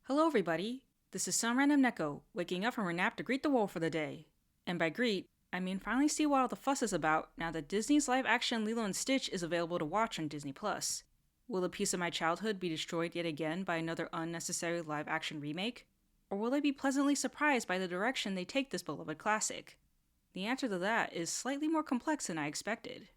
Hello, everybody. This is some random Neko, waking up from her nap to greet the world for the day. And by greet, I mean finally see what all the fuss is about now that Disney's live-action Lilo and Stitch is available to watch on Disney+. Will a piece of my childhood be destroyed yet again by another unnecessary live-action remake? Or will I be pleasantly surprised by the direction they take this beloved classic? The answer to that is slightly more complex than I expected.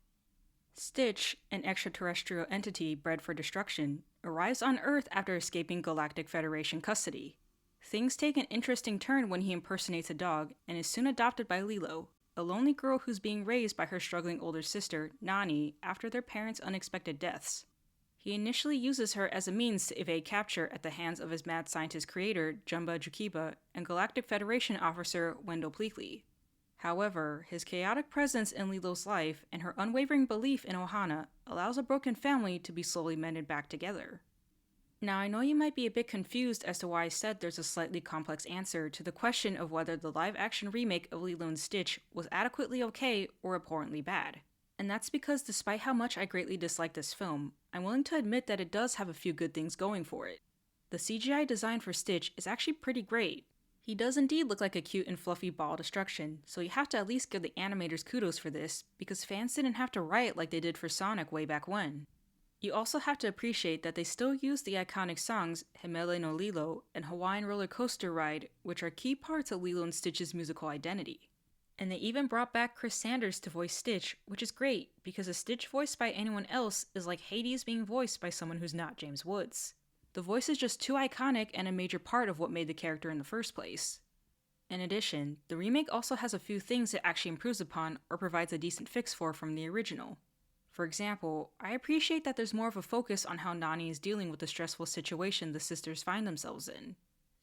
Stitch, an extraterrestrial entity bred for destruction, arrives on Earth after escaping Galactic Federation custody. Things take an interesting turn when he impersonates a dog and is soon adopted by Lilo, a lonely girl who's being raised by her struggling older sister, Nani, after their parents' unexpected deaths. He initially uses her as a means to evade capture at the hands of his mad scientist creator, Jumba Jukiba, and Galactic Federation officer, Wendell Pleakley. However, his chaotic presence in Lilo's life and her unwavering belief in Ohana allows a broken family to be slowly mended back together. Now, I know you might be a bit confused as to why I said there's a slightly complex answer to the question of whether the live-action remake of Lilo and Stitch was adequately okay or abhorrently bad. And that's because despite how much I greatly dislike this film, I'm willing to admit that it does have a few good things going for it. The CGI design for Stitch is actually pretty great. He does indeed look like a cute and fluffy ball of destruction, so you have to at least give the animators kudos for this, because fans didn't have to riot like they did for Sonic way back when. You also have to appreciate that they still use the iconic songs Himele no Lilo and Hawaiian Roller Coaster Ride, which are key parts of Lilo and Stitch's musical identity. And they even brought back Chris Sanders to voice Stitch, which is great, because a Stitch voiced by anyone else is like Hades being voiced by someone who's not James Woods. The voice is just too iconic and a major part of what made the character in the first place. In addition, the remake also has a few things it actually improves upon or provides a decent fix for from the original. For example, I appreciate that there's more of a focus on how Nani is dealing with the stressful situation the sisters find themselves in.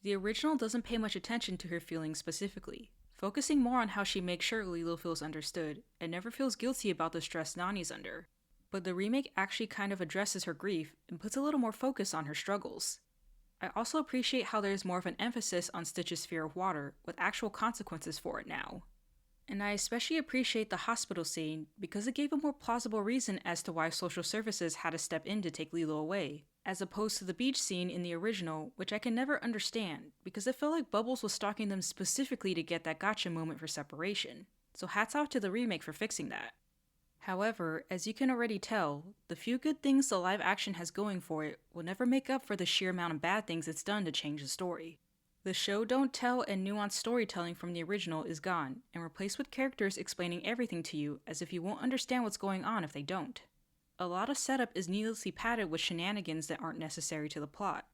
The original doesn't pay much attention to her feelings specifically, focusing more on how she makes sure Lilo feels understood and never feels guilty about the stress Nani's under. But the remake actually kind of addresses her grief and puts a little more focus on her struggles. I also appreciate how there's more of an emphasis on Stitch's fear of water, with actual consequences for it now. And I especially appreciate the hospital scene because it gave a more plausible reason as to why social services had to step in to take Lilo away, as opposed to the beach scene in the original, which I can never understand because it felt like Bubbles was stalking them specifically to get that gotcha moment for separation. So hats off to the remake for fixing that. However, as you can already tell, the few good things the live action has going for it will never make up for the sheer amount of bad things it's done to change the story. The show don't tell and nuanced storytelling from the original is gone, and replaced with characters explaining everything to you as if you won't understand what's going on if they don't. A lot of setup is needlessly padded with shenanigans that aren't necessary to the plot.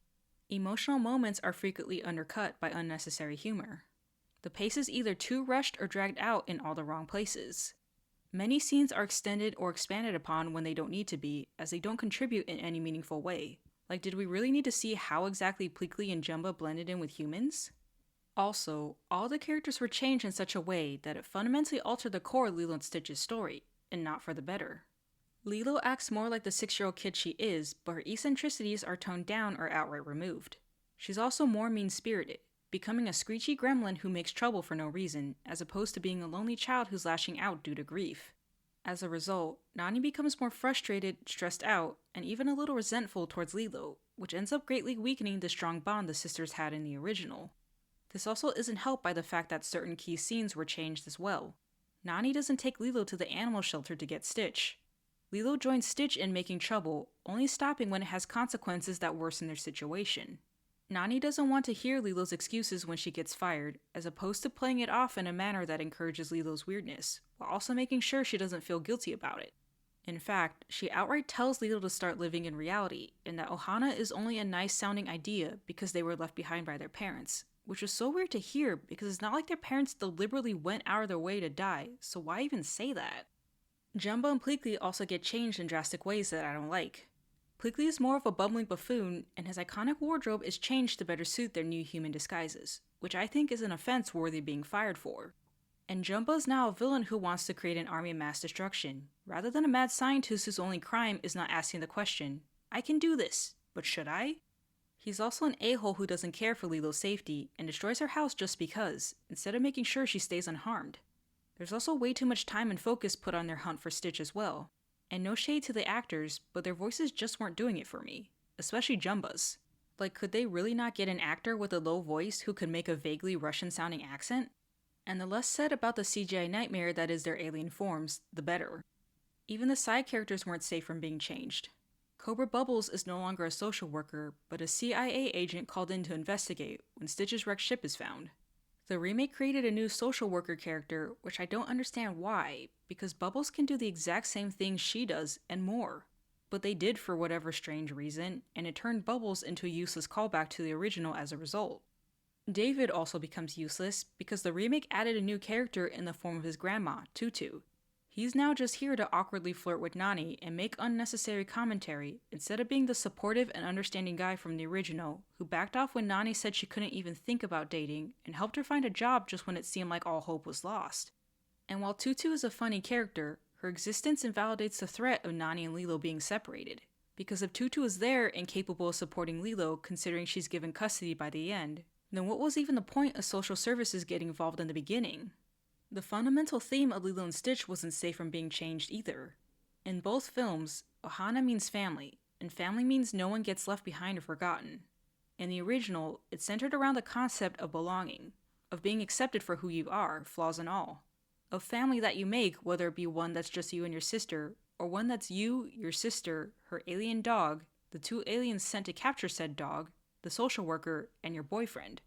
Emotional moments are frequently undercut by unnecessary humor. The pace is either too rushed or dragged out in all the wrong places. Many scenes are extended or expanded upon when they don't need to be, as they don't contribute in any meaningful way. Like, did we really need to see how exactly Pleakley and Jumba blended in with humans? Also, all the characters were changed in such a way that it fundamentally altered the core of Lilo and Stitch's story, and not for the better. Lilo acts more like the 6-year-old kid she is, but her eccentricities are toned down or outright removed. She's also more mean-spirited, becoming a screechy gremlin who makes trouble for no reason, as opposed to being a lonely child who's lashing out due to grief. As a result, Nani becomes more frustrated, stressed out, and even a little resentful towards Lilo, which ends up greatly weakening the strong bond the sisters had in the original. This also isn't helped by the fact that certain key scenes were changed as well. Nani doesn't take Lilo to the animal shelter to get Stitch. Lilo joins Stitch in making trouble, only stopping when it has consequences that worsen their situation. Nani doesn't want to hear Lilo's excuses when she gets fired, as opposed to playing it off in a manner that encourages Lilo's weirdness, while also making sure she doesn't feel guilty about it. In fact, she outright tells Lilo to start living in reality, and that Ohana is only a nice-sounding idea because they were left behind by their parents, which was so weird to hear because it's not like their parents deliberately went out of their way to die, so why even say that? Jumba and Pleakley also get changed in drastic ways that I don't like. Pleakley is more of a bumbling buffoon, and his iconic wardrobe is changed to better suit their new human disguises, which I think is an offense worthy of being fired for. And Jumba is now a villain who wants to create an army of mass destruction, rather than a mad scientist whose only crime is not asking the question, I can do this, but should I? He's also an a-hole who doesn't care for Lilo's safety, and destroys her house just because, instead of making sure she stays unharmed. There's also way too much time and focus put on their hunt for Stitch as well. And no shade to the actors, but their voices just weren't doing it for me, especially Jumba's. Like, could they really not get an actor with a low voice who could make a vaguely Russian-sounding accent? And the less said about the CGI nightmare that is their alien forms, the better. Even the side characters weren't safe from being changed. Cobra Bubbles is no longer a social worker, but a CIA agent called in to investigate when Stitch's wrecked ship is found. The remake created a new social worker character, which I don't understand why, because Bubbles can do the exact same things she does and more. But they did for whatever strange reason, and it turned Bubbles into a useless callback to the original as a result. David also becomes useless because the remake added a new character in the form of his grandma, Tutu. He's now just here to awkwardly flirt with Nani and make unnecessary commentary instead of being the supportive and understanding guy from the original who backed off when Nani said she couldn't even think about dating and helped her find a job just when it seemed like all hope was lost. And while Tutu is a funny character, her existence invalidates the threat of Nani and Lilo being separated. Because if Tutu is there and capable of supporting Lilo considering she's given custody by the end, then what was even the point of social services getting involved in the beginning? The fundamental theme of Lilo and Stitch wasn't safe from being changed either. In both films, Ohana means family, and family means no one gets left behind or forgotten. In the original, it centered around the concept of belonging, of being accepted for who you are, flaws and all. Of family that you make, whether it be one that's just you and your sister, or one that's you, your sister, her alien dog, the two aliens sent to capture said dog, the social worker, and your boyfriend.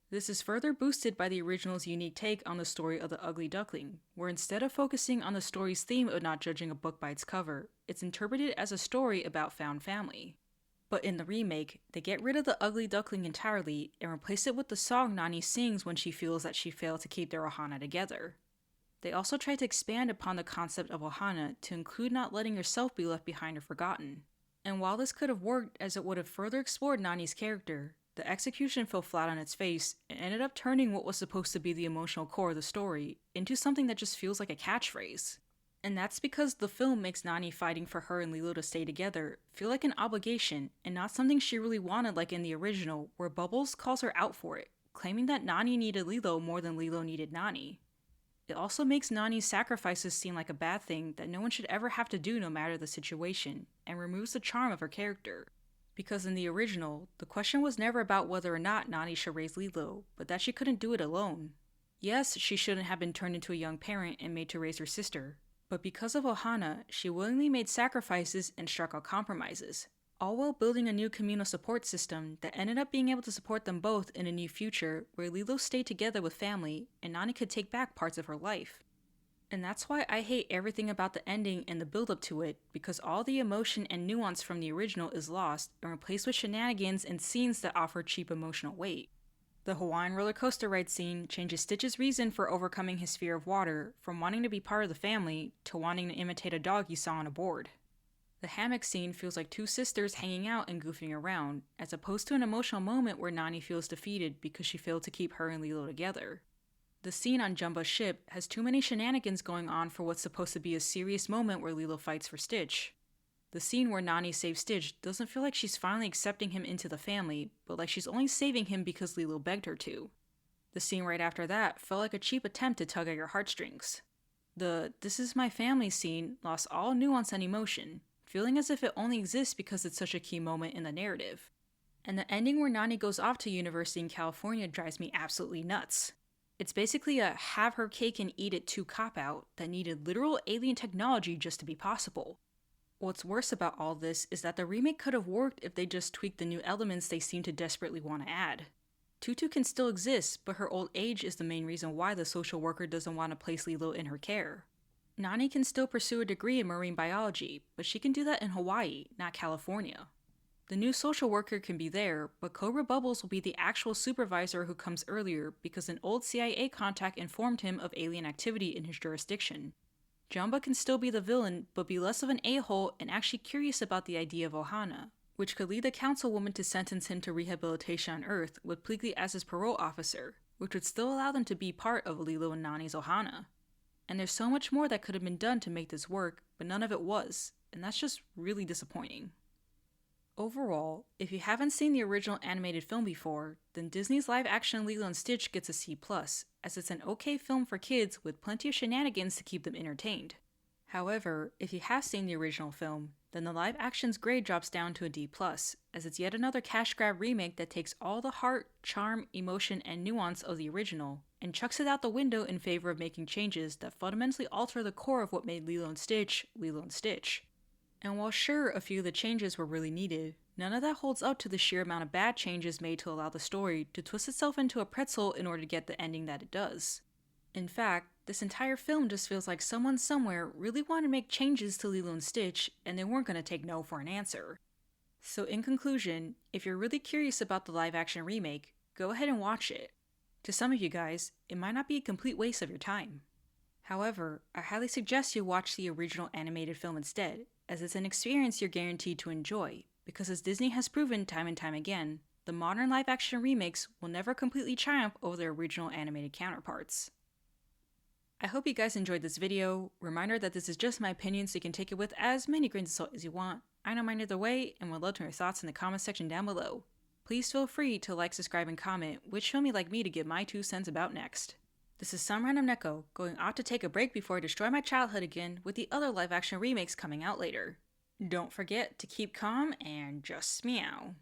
This is further boosted by the original's unique take on the story of the Ugly Duckling, where instead of focusing on the story's theme of not judging a book by its cover, it's interpreted as a story about found family. But in the remake, they get rid of the Ugly Duckling entirely and replace it with the song Nani sings when she feels that she failed to keep their Ohana together. They also tried to expand upon the concept of Ohana to include not letting yourself be left behind or forgotten. And while this could have worked as it would have further explored Nani's character, the execution fell flat on its face and ended up turning what was supposed to be the emotional core of the story into something that just feels like a catchphrase. And that's because the film makes Nani fighting for her and Lilo to stay together feel like an obligation and not something she really wanted like in the original, where Bubbles calls her out for it, claiming that Nani needed Lilo more than Lilo needed Nani. It also makes Nani's sacrifices seem like a bad thing that no one should ever have to do no matter the situation, and removes the charm of her character. Because in the original, the question was never about whether or not Nani should raise Lilo, but that she couldn't do it alone. Yes, she shouldn't have been turned into a young parent and made to raise her sister, but because of Ohana, she willingly made sacrifices and struck out compromises, all while building a new communal support system that ended up being able to support them both in a new future where Lilo stayed together with family and Nani could take back parts of her life. And that's why I hate everything about the ending and the build-up to it, because all the emotion and nuance from the original is lost and replaced with shenanigans and scenes that offer cheap emotional weight. The Hawaiian roller coaster ride scene changes Stitch's reason for overcoming his fear of water from wanting to be part of the family to wanting to imitate a dog he saw on a board. The hammock scene feels like two sisters hanging out and goofing around, as opposed to an emotional moment where Nani feels defeated because she failed to keep her and Lilo together. The scene on Jumba's ship has too many shenanigans going on for what's supposed to be a serious moment where Lilo fights for Stitch. The scene where Nani saves Stitch doesn't feel like she's finally accepting him into the family, but like she's only saving him because Lilo begged her to. The scene right after that felt like a cheap attempt to tug at your heartstrings. The "this is my family" scene lost all nuance and emotion, feeling as if it only exists because it's such a key moment in the narrative. And the ending where Nani goes off to university in California drives me absolutely nuts. It's basically a have her cake and eat it too cop-out that needed literal alien technology just to be possible. What's worse about all this is that the remake could have worked if they just tweaked the new elements they seem to desperately want to add. Tutu can still exist, but her old age is the main reason why the social worker doesn't want to place Lilo in her care. Nani can still pursue a degree in marine biology, but she can do that in Hawaii, not California. The new social worker can be there, but Cobra Bubbles will be the actual supervisor who comes earlier because an old CIA contact informed him of alien activity in his jurisdiction. Jumba can still be the villain, but be less of an a-hole and actually curious about the idea of Ohana, which could lead the councilwoman to sentence him to rehabilitation on Earth with Pleakley as his parole officer, which would still allow them to be part of Lilo and Nani's Ohana. And there's so much more that could have been done to make this work, but none of it was, and that's just really disappointing. Overall, if you haven't seen the original animated film before, then Disney's live-action Lilo and Stitch gets a C+, as it's an okay film for kids with plenty of shenanigans to keep them entertained. However, if you have seen the original film, then the live action's grade drops down to a D+, as it's yet another cash grab remake that takes all the heart, charm, emotion, and nuance of the original, and chucks it out the window in favor of making changes that fundamentally alter the core of what made Lilo and Stitch, Lilo and Stitch. And while sure a few of the changes were really needed, none of that holds up to the sheer amount of bad changes made to allow the story to twist itself into a pretzel in order to get the ending that it does. In fact, this entire film just feels like someone somewhere really wanted to make changes to Lilo and Stitch, and they weren't going to take no for an answer. So in conclusion, if you're really curious about the live action remake, go ahead and watch it. To some of you guys, it might not be a complete waste of your time. However, I highly suggest you watch the original animated film instead, as it's an experience you're guaranteed to enjoy, because as Disney has proven time and time again, the modern live action remakes will never completely triumph over their original animated counterparts. I hope you guys enjoyed this video. Reminder that this is just my opinion, so you can take it with as many grains of salt as you want. I don't mind either way, and would love to hear your thoughts in the comment section down below. Please feel free to like, subscribe, and comment which film you'd like me to give my 2 cents about next. This is some random Neko, going out to take a break before I destroy my childhood again with the other live action remakes coming out later. Don't forget to keep calm and just meow.